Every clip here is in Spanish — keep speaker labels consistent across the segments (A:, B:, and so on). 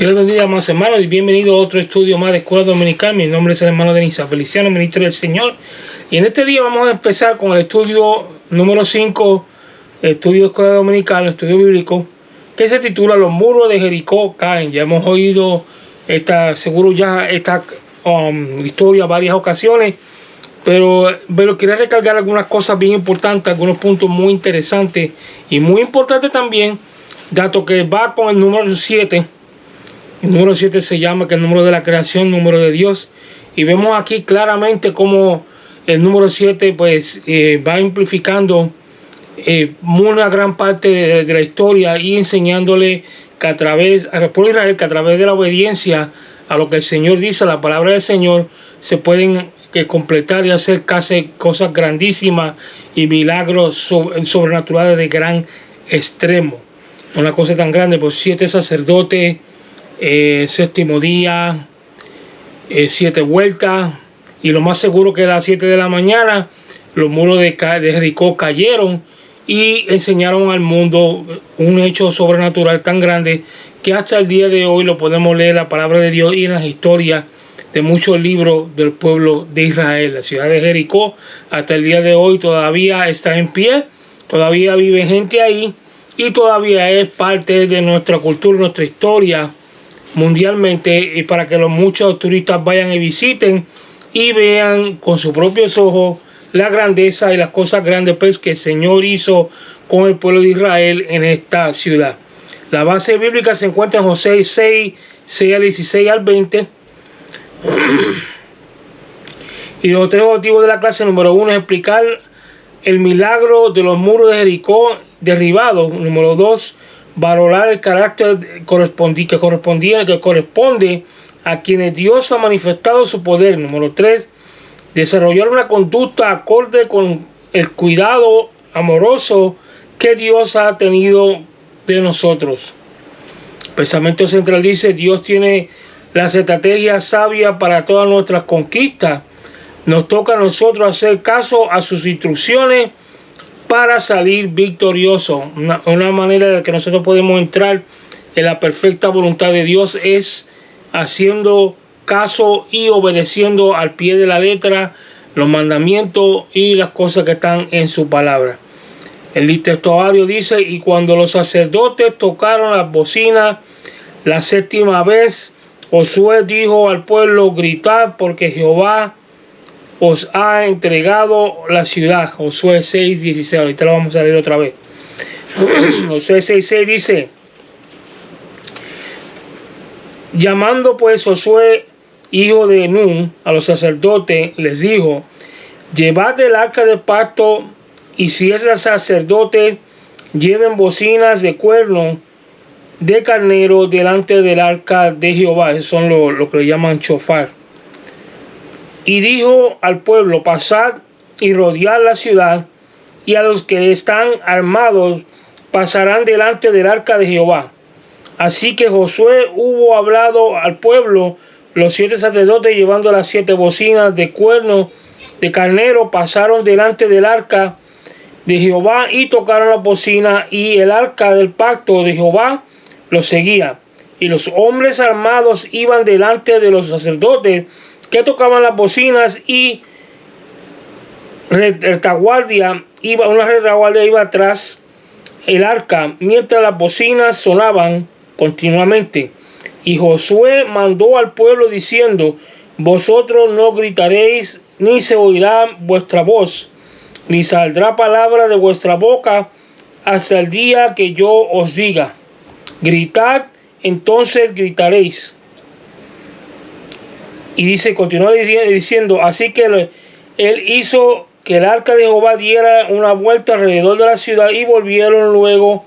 A: Dios les bendiga, amados hermanos, y bienvenido a otro estudio más de Escuela Dominical. Mi nombre es el hermano Denisa Feliciano, ministro del Señor. Y en este día vamos a empezar con el estudio número 5, estudio de Escuela Dominical, estudio bíblico, que se titula Los muros de Jericó caen. Ya hemos oído esta historia varias ocasiones, pero quería recargar algunas cosas bien importantes, algunos puntos muy interesantes y muy importantes también, dato que va con el número 7. El número 7 se llama que el número de la creación, número de Dios. Y vemos aquí claramente cómo el número 7 pues va amplificando una gran parte de la historia y enseñándole que a través al pueblo de Israel, que a través de la obediencia a lo que el Señor dice, a la palabra del Señor, se pueden completar y hacer casi cosas grandísimas y milagros sobrenaturales de gran extremo. Una cosa tan grande, pues 7 sacerdotes, séptimo día, 7 vueltas, y lo más seguro que a las 7 de la mañana los muros de Jericó cayeron y enseñaron al mundo un hecho sobrenatural tan grande que hasta el día de hoy lo podemos leer la palabra de Dios y en las historias de muchos libros del pueblo de Israel. La ciudad de Jericó hasta el día de hoy todavía está en pie, todavía vive gente ahí y todavía es parte de nuestra cultura, nuestra historia mundialmente, y para que muchos turistas vayan y visiten y vean con sus propios ojos la grandeza y las cosas grandes pues que el Señor hizo con el pueblo de Israel en esta ciudad. La base bíblica se encuentra en Josué 6 al 16 al 20. Y los tres objetivos de la clase: número 1 es explicar el milagro de los muros de Jericó derribados. Número 2, valorar el carácter que corresponde a quienes Dios ha manifestado su poder. Número 3, desarrollar una conducta acorde con el cuidado amoroso que Dios ha tenido de nosotros. El pensamiento central dice: Dios tiene las estrategias sabias para todas nuestras conquistas. Nos toca a nosotros hacer caso a sus instrucciones para salir victorioso. Una manera de que nosotros podemos entrar en la perfecta voluntad de Dios es haciendo caso y obedeciendo al pie de la letra los mandamientos y las cosas que están en su palabra. El textuario dice: y cuando los sacerdotes tocaron las bocinas la séptima vez, Josué dijo al pueblo: gritad, porque Jehová os ha entregado la ciudad. Josué 6:16. Ahorita lo vamos a leer otra vez. Josué 6:6 dice: llamando pues Josué, hijo de Nun, a los sacerdotes, les dijo: llevad el arca del pacto, y si es el sacerdote, lleven bocinas de cuerno de carnero delante del arca de Jehová. Esos son lo que le llaman chofar. Y dijo al pueblo: pasad y rodead la ciudad, y a los que están armados pasarán delante del arca de Jehová. Así que Josué hubo hablado al pueblo, los 7 sacerdotes llevando las 7 bocinas de cuerno de carnero pasaron delante del arca de Jehová y tocaron la bocina, y el arca del pacto de Jehová los seguía. Y los hombres armados iban delante de los sacerdotes que tocaban las bocinas, y una retaguardia iba atrás el arca mientras las bocinas sonaban continuamente. Y Josué mandó al pueblo diciendo: vosotros no gritaréis, ni se oirá vuestra voz, ni saldrá palabra de vuestra boca hasta el día que yo os diga: gritad, entonces gritaréis. Y dice, continúa diciendo: así que él hizo que el arca de Jehová diera una vuelta alrededor de la ciudad, y volvieron luego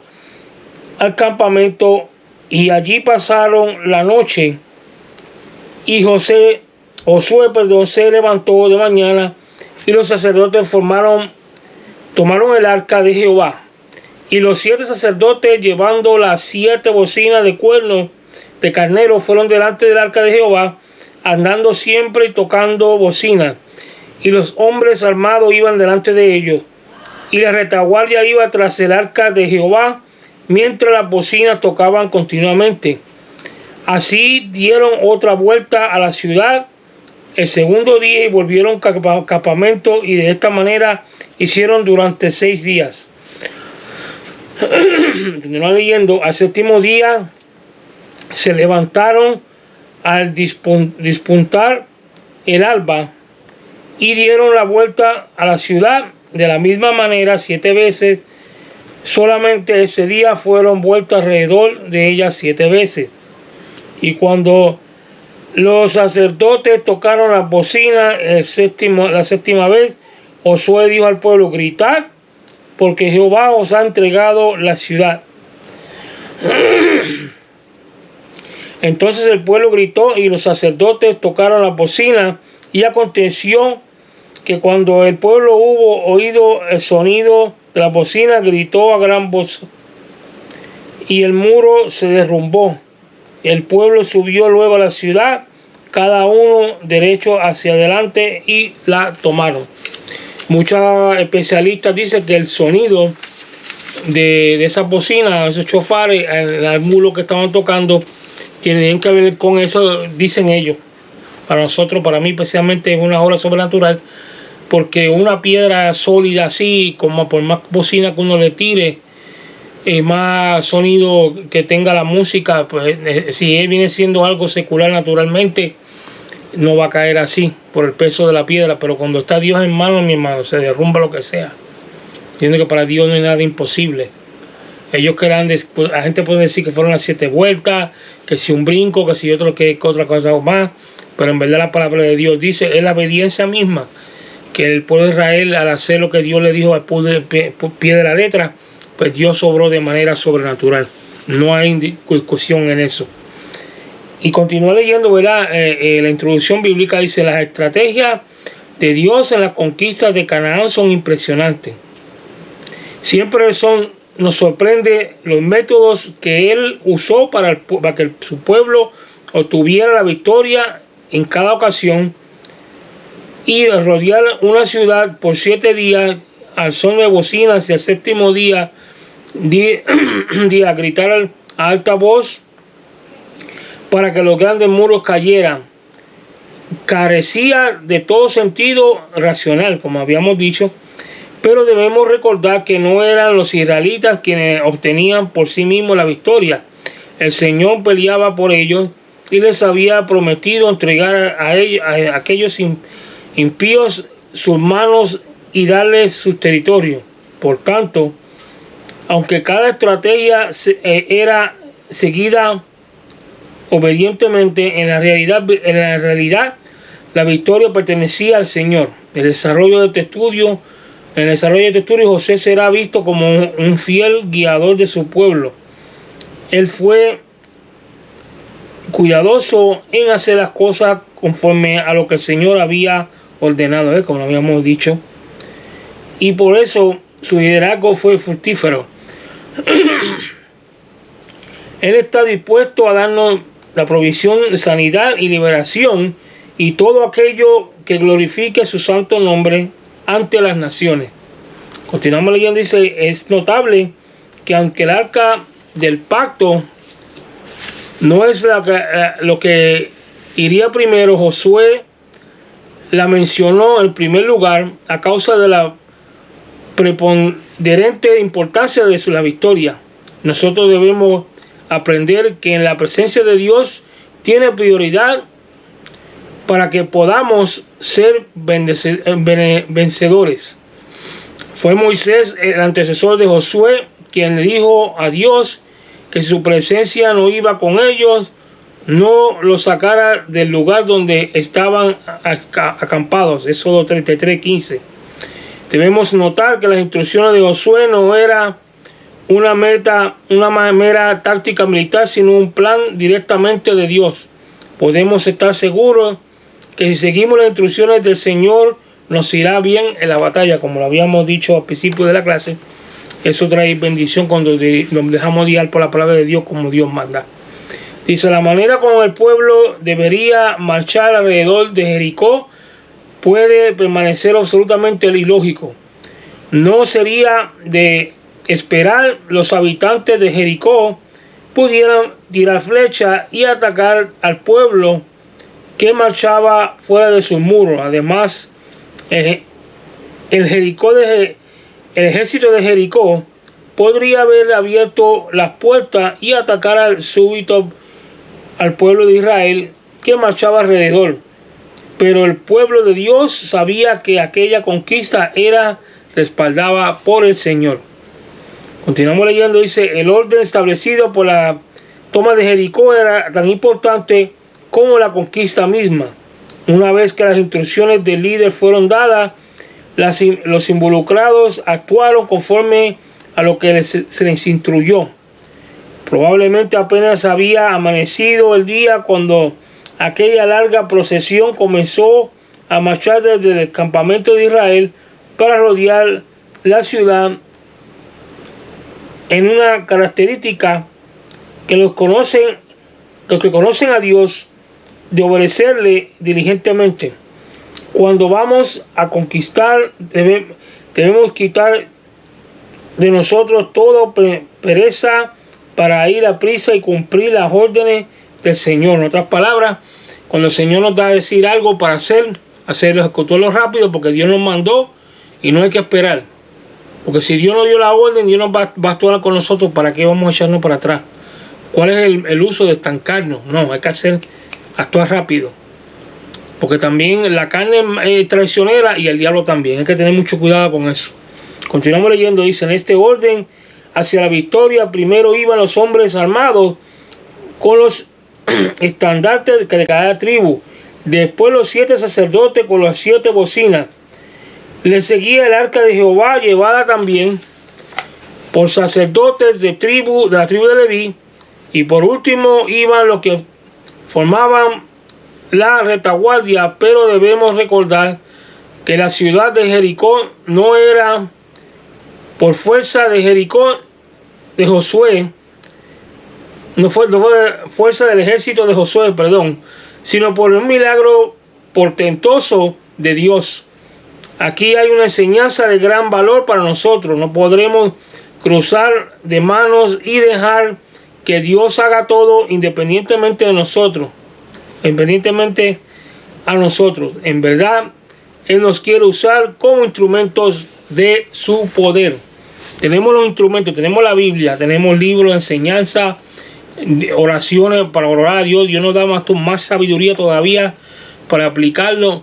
A: al campamento, y allí pasaron la noche. Y Josué se levantó de mañana, y los sacerdotes tomaron el arca de Jehová. Y los 7 sacerdotes, llevando las 7 bocinas de cuerno de carnero, fueron delante del arca de Jehová, andando siempre y tocando bocinas. Y los hombres armados iban delante de ellos, y la retaguardia iba tras el arca de Jehová, mientras las bocinas tocaban continuamente. Así dieron otra vuelta a la ciudad el segundo día y volvieron campamento, y de esta manera hicieron durante 6 días. Continúa leyendo. Al séptimo día se levantaron al despuntar el alba y dieron la vuelta a la ciudad de la misma manera 7 veces. Solamente ese día fueron vueltos alrededor de ella 7 veces. Y cuando los sacerdotes tocaron las bocinas la séptima vez, Josué dijo al pueblo: gritad, porque Jehová os ha entregado la ciudad. Entonces el pueblo gritó y los sacerdotes tocaron las bocinas, y aconteció que cuando el pueblo hubo oído el sonido de la bocina, gritó a gran voz, y el muro se derrumbó. El pueblo subió luego a la ciudad, cada uno derecho hacia adelante, y la tomaron. Muchos especialistas dicen que el sonido de esas bocinas, esos chofares, el muro que estaban tocando, tienen que ver con eso, dicen ellos. Para nosotros, para mí especialmente, es una obra sobrenatural, porque una piedra sólida así, como por más bocina que uno le tire, más sonido que tenga la música, pues si él viene siendo algo secular naturalmente, no va a caer así por el peso de la piedra. Pero cuando está Dios en mano, mi hermano, se derrumba lo que sea. Entiendo que para Dios no hay nada imposible. Ellos quedan, la gente puede decir que fueron las 7 vueltas, que si un brinco, que si otro, que otra cosa o más, pero en verdad la palabra de Dios dice, es la obediencia misma, que el pueblo de Israel, al hacer lo que Dios le dijo al pie de la letra, pues Dios obró de manera sobrenatural. No hay discusión en eso. Y continúa leyendo, ¿verdad? La introducción bíblica dice: las estrategias de Dios en las conquistas de Canaán son impresionantes. Siempre nos sorprende los métodos que Él usó para que su pueblo obtuviera la victoria en cada ocasión, y rodear una ciudad por 7 días al son de bocinas, y el séptimo día gritar a alta voz para que los grandes muros cayeran. Carecía de todo sentido racional, como habíamos dicho, pero debemos recordar que no eran los israelitas quienes obtenían por sí mismos la victoria. El Señor peleaba por ellos y les había prometido entregar a aquellos impíos sus manos y darles sus territorios. Por tanto, aunque cada estrategia era seguida obedientemente, en la realidad la victoria pertenecía al Señor. En el desarrollo de este estudio, José será visto como un fiel guiador de su pueblo. Él fue cuidadoso en hacer las cosas conforme a lo que el Señor había ordenado, como lo habíamos dicho, y por eso su liderazgo fue fructífero. Él está dispuesto a darnos la provisión de sanidad y liberación y todo aquello que glorifique su santo nombre ante las naciones. Continuamos leyendo, dice: es notable que aunque el arca del pacto no es lo que iría primero, Josué la mencionó en primer lugar a causa de la preponderante importancia de la victoria. Nosotros debemos aprender que en la presencia de Dios tiene prioridad para que podamos ser vencedores. Fue Moisés, el antecesor de Josué, quien le dijo a Dios que si su presencia no iba con ellos, no los sacara del lugar donde estaban acampados. Éxodo 33:15. Debemos notar que las instrucciones de Josué no era una mera táctica militar, sino un plan directamente de Dios. Podemos estar seguros que si seguimos las instrucciones del Señor, nos irá bien en la batalla, como lo habíamos dicho al principio de la clase. Eso trae bendición cuando nos dejamos guiar por la palabra de Dios como Dios manda. Dice: la manera como el pueblo debería marchar alrededor de Jericó puede permanecer absolutamente ilógico. No sería de esperar los habitantes de Jericó pudieran tirar flecha y atacar al pueblo que marchaba fuera de sus muros. Además, el ejército de Jericó podría haber abierto las puertas y atacar al súbito al pueblo de Israel que marchaba alrededor. Pero el pueblo de Dios sabía que aquella conquista era respaldada por el Señor. Continuamos leyendo, dice, el orden establecido por la toma de Jericó era tan importante como la conquista misma. Una vez que las instrucciones del líder fueron dadas, los involucrados actuaron conforme a lo que se les instruyó. Probablemente apenas había amanecido el día cuando aquella larga procesión comenzó a marchar desde el campamento de Israel para rodear la ciudad en una característica que los que conocen a Dios, de obedecerle diligentemente. Cuando vamos a conquistar, debemos quitar de nosotros toda pereza para ir a prisa y cumplir las órdenes del Señor. En otras palabras, cuando el Señor nos da a decir algo para hacerlo, ejecutarlo rápido, porque Dios nos mandó y no hay que esperar. Porque si Dios nos dio la orden, Dios nos va a actuar con nosotros. ¿Para qué vamos a echarnos para atrás? ¿Cuál es el uso de estancarnos? No, hay que actuar rápido. Porque también la carne es traicionera y el diablo también. Hay que tener mucho cuidado con eso. Continuamos leyendo. Dice, en este orden hacia la victoria, primero iban los hombres armados con los estandartes de cada tribu. Después los 7 sacerdotes con las 7 bocinas. Le seguía el arca de Jehová, llevada también por sacerdotes de la tribu de Leví. Y por último iban los que formaban la retaguardia. Pero debemos recordar que la ciudad de Jericó no era por fuerza de Jericó de Josué, no fue fuerza del ejército de Josué, sino por un milagro portentoso de Dios. Aquí hay una enseñanza de gran valor para nosotros. No podremos cruzar de manos y dejar que Dios haga todo independientemente de nosotros. Independientemente a nosotros. En verdad, Él nos quiere usar como instrumentos de su poder. Tenemos los instrumentos, tenemos la Biblia, tenemos libros de enseñanza, oraciones para orar a Dios. Dios nos da más sabiduría todavía para aplicarlo.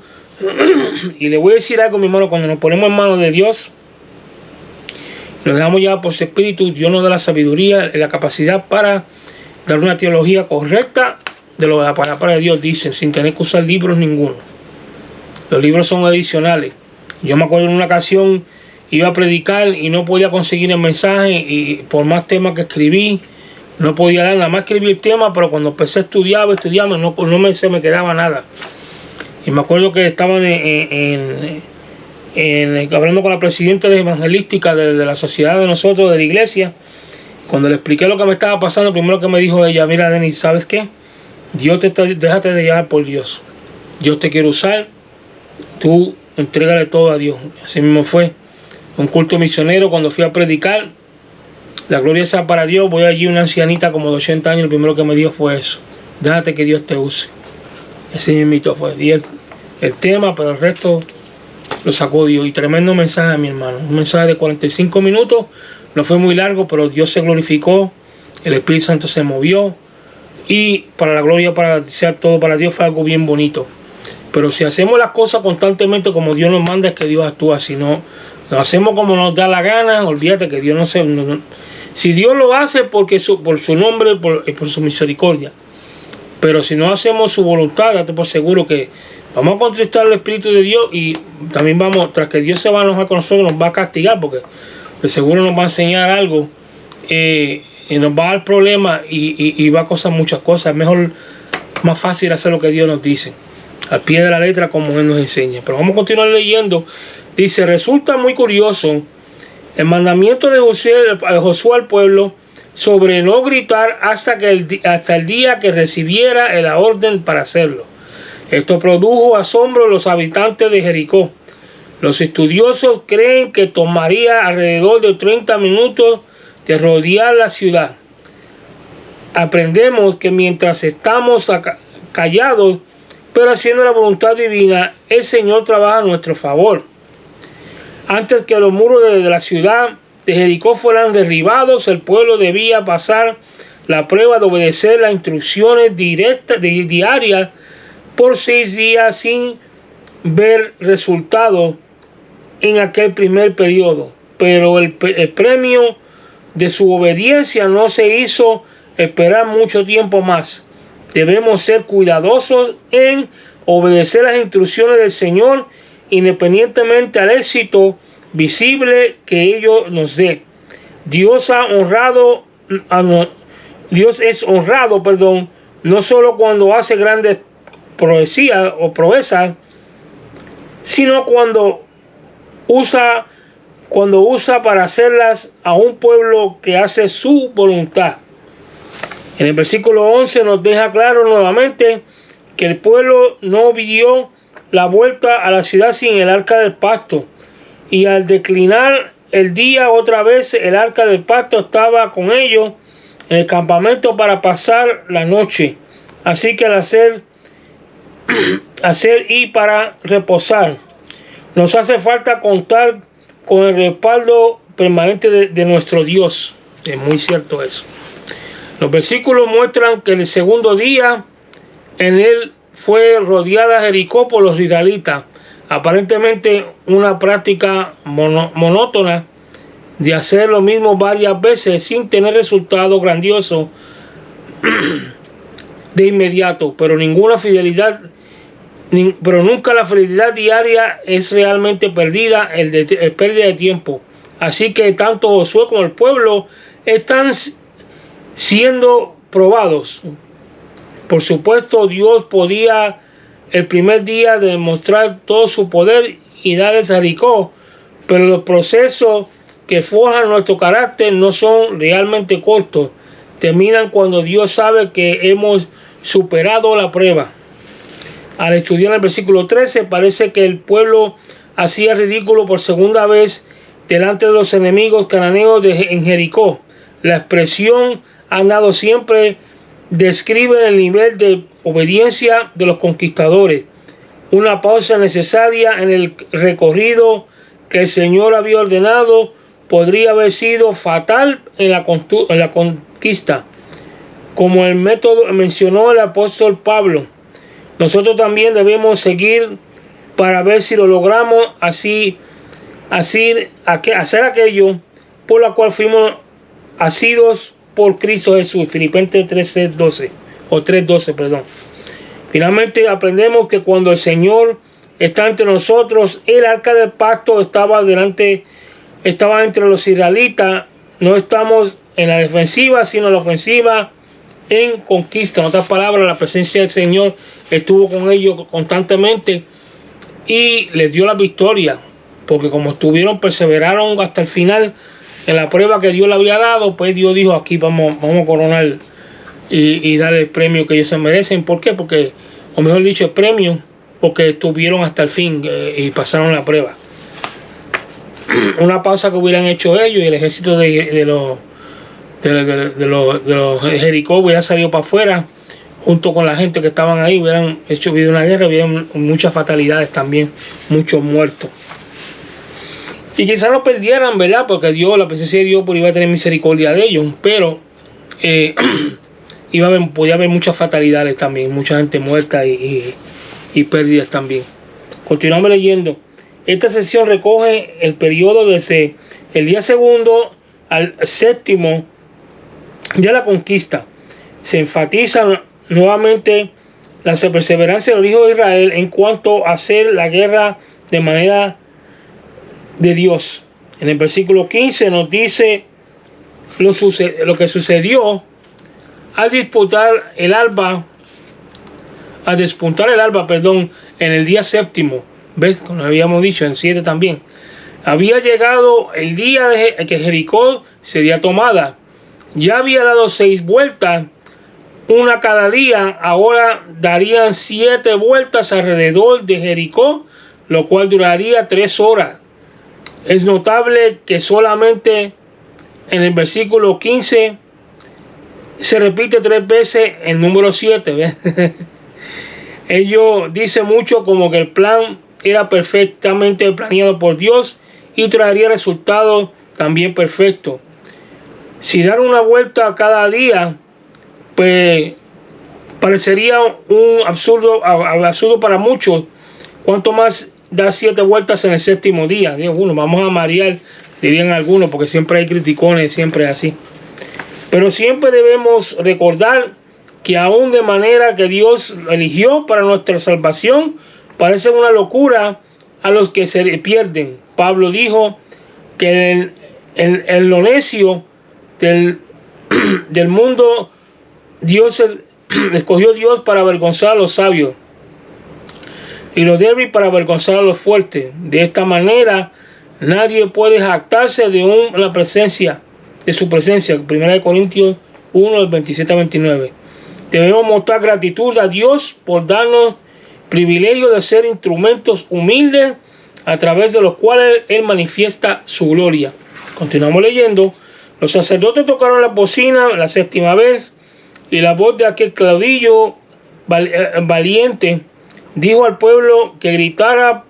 A: Y le voy a decir algo, mi hermano, cuando nos ponemos en manos de Dios, nos dejamos llevar por su espíritu, Dios nos da la sabiduría y la capacidad para dar una teología correcta de lo que la palabra de Dios dice, sin tener que usar libros ninguno. Los libros son adicionales. Yo me acuerdo en una ocasión iba a predicar y no podía conseguir el mensaje, y por más temas que escribí no podía dar, nada más escribir el tema, pero cuando empecé a estudiar, se me quedaba nada. Y me acuerdo que estaban hablando con la presidenta de evangelística de la sociedad de nosotros, de la iglesia. Cuando le expliqué lo que me estaba pasando, primero que me dijo ella, mira, Denis, ¿sabes qué? Déjate de llevar por Dios. Dios te quiere usar, tú entrégale todo a Dios. Así mismo fue. Un culto misionero, cuando fui a predicar, la gloria sea para Dios. Voy allí, una ancianita como de 80 años, lo primero que me dijo fue eso: déjate que Dios te use. Ese mismito fue. Y el tema, pero el resto lo sacó Dios. Y tremendo mensaje, mi hermano. Un mensaje de 45 minutos. No fue muy largo, pero Dios se glorificó. El Espíritu Santo se movió. Y para la gloria, para ser todo para Dios, fue algo bien bonito. Pero si hacemos las cosas constantemente como Dios nos manda, es que Dios actúa. Si no, lo hacemos como nos da la gana, olvídate que Dios si Dios lo hace por su nombre, por su misericordia. Pero si no hacemos su voluntad, date por seguro que vamos a contristar el Espíritu de Dios, y también tras que Dios se va a enojar con nosotros, nos va a castigar, porque de seguro nos va a enseñar algo, y nos va a dar problemas, y va a costar muchas cosas. Es más fácil hacer lo que Dios nos dice, al pie de la letra, como Él nos enseña. Pero vamos a continuar leyendo. Dice, resulta muy curioso el mandamiento de Josué al pueblo sobre no gritar hasta el día que recibiera la orden para hacerlo. Esto produjo asombro en los habitantes de Jericó. Los estudiosos creen que tomaría alrededor de 30 minutos de rodear la ciudad. aprendemos que mientras estamos callados, pero haciendo la voluntad divina, el Señor trabaja a nuestro favor. Antes que los muros de la ciudad de Jericó fueran derribados, el pueblo debía pasar la prueba de obedecer las instrucciones diarias por 6 días sin ver resultados en aquel primer periodo. Pero el premio de su obediencia no se hizo esperar mucho tiempo más. Debemos ser cuidadosos en obedecer las instrucciones del Señor, independientemente al éxito visible que ello nos dé. Dios es honrado, no solo cuando hace grandes proezas, sino cuando usa para hacerlas a un pueblo que hace su voluntad. En el versículo 11 nos deja claro nuevamente que el pueblo no dio la vuelta a la ciudad sin el arca del pacto, y al declinar el día otra vez el arca del pacto estaba con ellos en el campamento para pasar la noche. Así que al hacer y para reposar, nos hace falta contar con el respaldo permanente de nuestro Dios. Es muy cierto eso. Los versículos muestran que el segundo día en él fue rodeada Jericó por los israelitas. Aparentemente una práctica monótona de hacer lo mismo varias veces sin tener resultados grandiosos de inmediato, pero nunca la fidelidad diaria es realmente pérdida de tiempo. Así que tanto Josué como el pueblo están siendo probados. Por supuesto, Dios podía el primer día demostrar todo su poder y darles a Jericó, pero los procesos que forjan nuestro carácter no son realmente cortos. Terminan cuando Dios sabe que hemos superado la prueba. Al estudiar el versículo 13, parece que el pueblo hacía ridículo por segunda vez delante de los enemigos cananeos en Jericó. La expresión andado siempre describe el nivel de obediencia de los conquistadores. Una pausa necesaria en el recorrido que el Señor había ordenado podría haber sido fatal en la conquista, como el método mencionó el apóstol Pablo. Nosotros también debemos seguir para ver si lo logramos, así hacer aquello por la cual fuimos asidos por Cristo Jesús. Filipenses 3:12, perdón. Finalmente aprendemos que cuando el Señor está entre nosotros, el arca del pacto estaba entre los israelitas. No estamos en la defensiva, sino en la ofensiva, en conquista. En otras palabras, la presencia del Señor estuvo con ellos constantemente y les dio la victoria, porque como perseveraron hasta el final en la prueba que Dios le había dado, pues Dios dijo: aquí vamos a coronar y dar el premio que ellos se merecen. ¿Por qué? Porque, o mejor dicho, el premio, porque estuvieron hasta el fin y pasaron la prueba. Una pausa que hubieran hecho ellos y el ejército de los Jericó hubiera salido para afuera junto con la gente que estaban ahí, hubieran habido una guerra, hubieran muchas fatalidades también, muchos muertos. Y quizás lo perdieran, ¿verdad? Porque la presencia de Dios iba a tener misericordia de ellos, pero podía haber muchas fatalidades también, mucha gente muerta y pérdidas también. Continuamos leyendo. Esta sección recoge el periodo desde el día segundo al séptimo de la conquista. Se enfatiza nuevamente la perseverancia de los hijos de Israel en cuanto a hacer la guerra de manera de Dios. En el versículo 15 nos dice lo que sucedió al despuntar el alba, en el día séptimo. ¿Ves? Como habíamos dicho, en 7 también. Había llegado el día de que Jericó sería tomada. Ya había dado 6 vueltas, una cada día. Ahora darían 7 vueltas alrededor de Jericó, lo cual duraría 3 horas. Es notable que solamente en el versículo 15 se repite 3 veces el número 7. ¿Ves? Ello dice mucho como que el plan era perfectamente planeado por Dios y traería resultados también perfectos. Si dar una vuelta a cada día, pues parecería un absurdo para muchos. Cuanto más dar 7 vueltas en el séptimo día. Dios, bueno, vamos a marear, dirían algunos, porque siempre hay criticones, siempre así. Pero siempre debemos recordar que aún de manera que Dios eligió para nuestra salvación, parece una locura a los que se pierden. Pablo dijo que en lo necio del mundo, Dios escogió Dios para avergonzar a los sabios y los débiles para avergonzar a los fuertes. De esta manera, nadie puede jactarse de la presencia, de su presencia. 1 Corintios 1, del 27 a 29. Debemos mostrar gratitud a Dios por darnos privilegio de ser instrumentos humildes a través de los cuales Él manifiesta su gloria. Continuamos leyendo. Los sacerdotes tocaron la bocina la 7ª vez, y la voz de aquel caudillo valiente dijo al pueblo que gritara,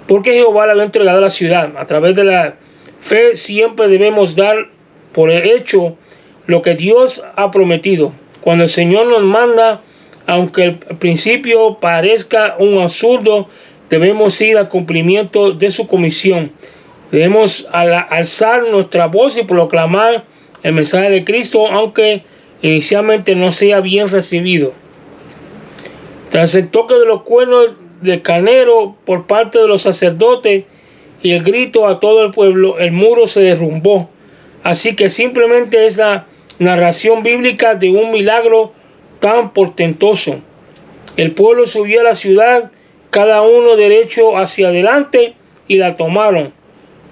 A: porque Jehová le había entregado la ciudad. A través de la fe siempre debemos dar por hecho lo que Dios ha prometido. Cuando el Señor nos manda, aunque al principio parezca un absurdo, debemos ir al cumplimiento de su comisión. Debemos alzar nuestra voz y proclamar el mensaje de Cristo, aunque inicialmente no sea bien recibido. Tras el toque de los cuernos del carnero por parte de los sacerdotes y el grito a todo el pueblo, el muro se derrumbó. Así que simplemente es la narración bíblica de un milagro tan portentoso. El pueblo subió a la ciudad, cada uno derecho hacia adelante, y la tomaron.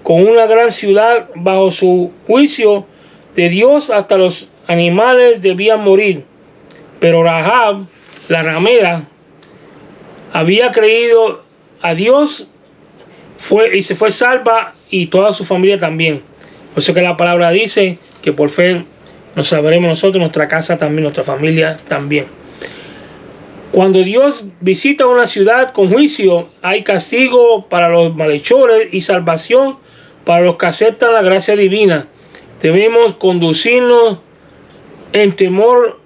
A: Con una gran ciudad bajo su juicio de Dios, hasta los animales debían morir. Pero Rahab, la ramera, había creído a Dios y se fue salva, y toda su familia también. Por eso que la palabra dice que por fe nos salvaremos nosotros, nuestra casa también, nuestra familia también. Cuando Dios visita una ciudad con juicio, hay castigo para los malhechores y salvación para los que aceptan la gracia divina. Debemos conducirnos en temor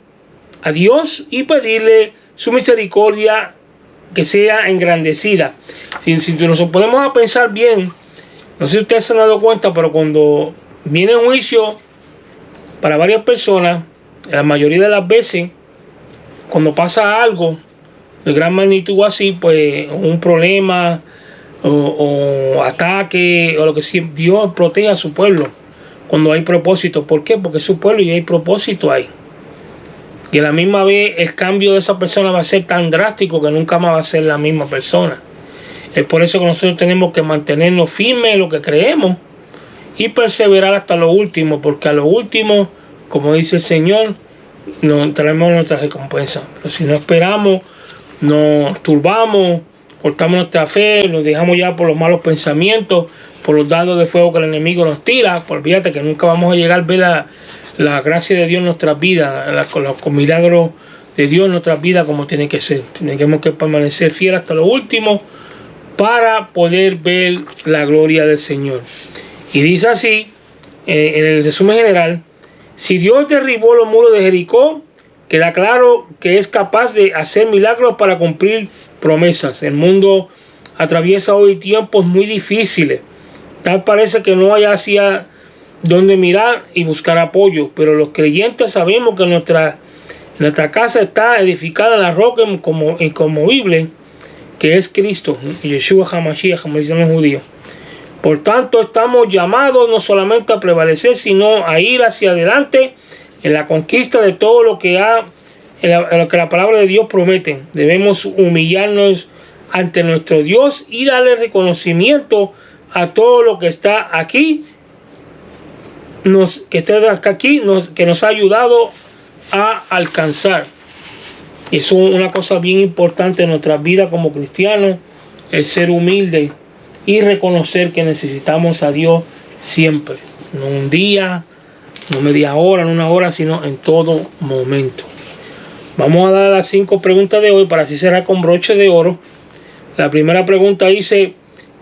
A: a Dios y pedirle su misericordia que sea engrandecida. Si nos ponemos a pensar bien, no sé si ustedes se han dado cuenta, pero cuando viene un juicio para varias personas, la mayoría de las veces, cuando pasa algo de gran magnitud así, pues un problema o ataque o lo que sea, Dios protege a su pueblo cuando hay propósito. ¿Por qué? Porque es su pueblo y hay propósito ahí. Y a la misma vez el cambio de esa persona va a ser tan drástico que nunca más va a ser la misma persona. Es por eso que nosotros tenemos que mantenernos firmes en lo que creemos y perseverar hasta lo último, porque a lo último, como dice el Señor, nos traemos nuestra recompensa. Pero si no esperamos, nos turbamos, cortamos nuestra fe, nos dejamos ya por los malos pensamientos, por los dardos de fuego que el enemigo nos tira, pues olvídate que nunca vamos a llegar a ver la gracia de Dios en nuestras vidas, los milagros de Dios en nuestras vidas como tiene que ser. Tenemos que permanecer fieles hasta lo último para poder ver la gloria del Señor. Y dice así, en el resumen general: si Dios derribó los muros de Jericó, queda claro que es capaz de hacer milagros para cumplir promesas. El mundo atraviesa hoy tiempos muy difíciles. Tal parece que no hay hacia donde mirar y buscar apoyo, pero los creyentes sabemos que nuestra casa está edificada en la roca inconmovible, que es Cristo, Yeshua HaMashiach, como dicen los judíos. Por tanto, estamos llamados no solamente a prevalecer, sino a ir hacia adelante en la conquista de todo lo que la palabra de Dios promete. Debemos humillarnos ante nuestro Dios y darle reconocimiento a todo lo que está aquí, que nos ha ayudado a alcanzar. Y eso es una cosa bien importante en nuestra vida como cristianos, el ser humilde y reconocer que necesitamos a Dios siempre, no un día, No media hora, no una hora, sino en todo momento. Vamos a dar las 5 preguntas de hoy para así cerrar con broche de oro. La primera pregunta dice: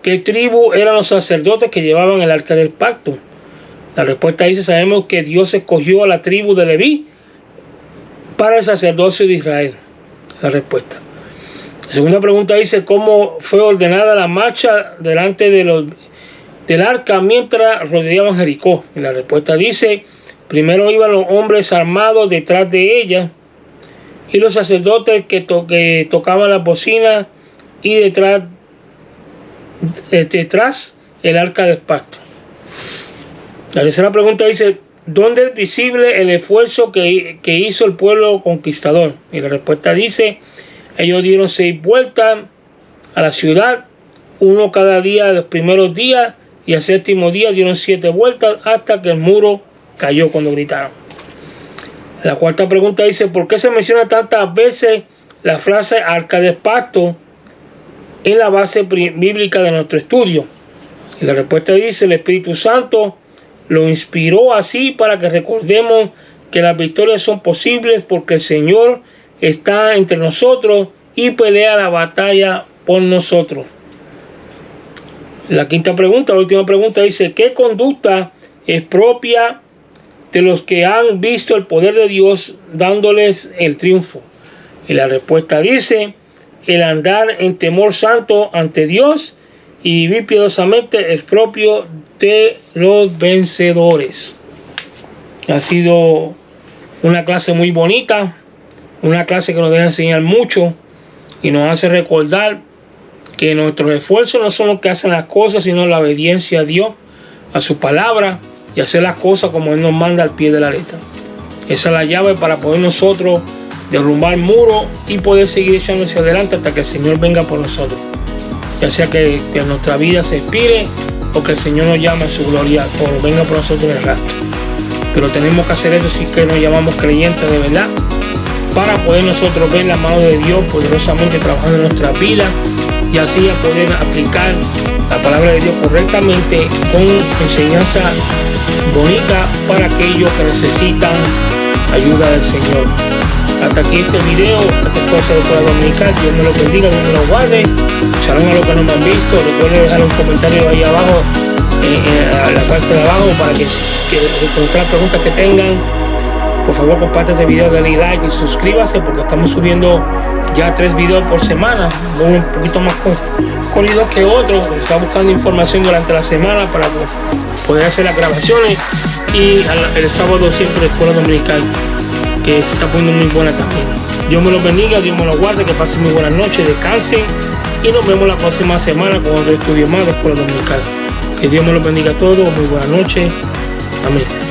A: ¿qué tribu eran los sacerdotes que llevaban el arca del pacto? La respuesta dice: sabemos que Dios escogió a la tribu de Leví para el sacerdocio de Israel. La respuesta. La segunda pregunta dice: ¿cómo fue ordenada la marcha delante del arca mientras rodeaban Jericó? Y la respuesta dice: primero iban los hombres armados detrás de ella, y los sacerdotes que tocaban las bocinas, y detrás el arca del pacto. La tercera pregunta dice: ¿dónde es visible el esfuerzo que hizo el pueblo conquistador? Y la respuesta dice: ellos dieron 6 vueltas a la ciudad, uno cada día de los primeros días, y al 7º día dieron 7 vueltas hasta que el muro cayó cuando gritaron. La cuarta pregunta dice: ¿por qué se menciona tantas veces la frase arca del pacto en la base bíblica de nuestro estudio? Y la respuesta dice: el Espíritu Santo lo inspiró así para que recordemos que las victorias son posibles porque el Señor está entre nosotros y pelea la batalla por nosotros. La quinta pregunta, la última pregunta, dice: ¿qué conducta es propia de los que han visto el poder de Dios dándoles el triunfo? Y la respuesta dice: el andar en temor santo ante Dios y vivir piadosamente es propio de los vencedores. Ha sido una clase muy bonita, una clase que nos debe enseñar mucho y nos hace recordar que nuestros esfuerzos no son los que hacen las cosas, sino la obediencia a Dios, a su palabra, y hacer las cosas como Él nos manda al pie de la letra. Esa es la llave para poder nosotros derrumbar muros y poder seguir echando hacia adelante hasta que el Señor venga por nosotros. Ya sea que nuestra vida se expire o que el Señor nos llame a su gloria o venga por nosotros en el rastro. Pero tenemos que hacer eso si que nos llamamos creyentes de verdad, para poder nosotros ver la mano de Dios poderosamente trabajando en nuestra vida y así poder aplicar la palabra de Dios correctamente con enseñanza bonita para aquellos que necesitan ayuda del Señor. Hasta aquí este video, esta cosa de Escuela Dominical. Dios me lo bendiga, Dios me lo guarde. Shalom a los que no me han visto. Recuerden dejar un comentario ahí abajo, en la parte de abajo, para que las preguntas que tengan. Por favor, comparte este video, denle like y suscríbase, porque estamos subiendo ya 3 videos por semana, uno un poquito más corrido que otro. Está buscando información durante la semana para poder hacer las grabaciones, y el sábado siempre Escuela Dominical, que se está poniendo muy buena también. Dios me los bendiga, Dios me los guarde, que pasen muy buenas noches, descansen y nos vemos la próxima semana con otro estudio más de Escuela Dominical. Que Dios me los bendiga a todos, muy buenas noches, amén.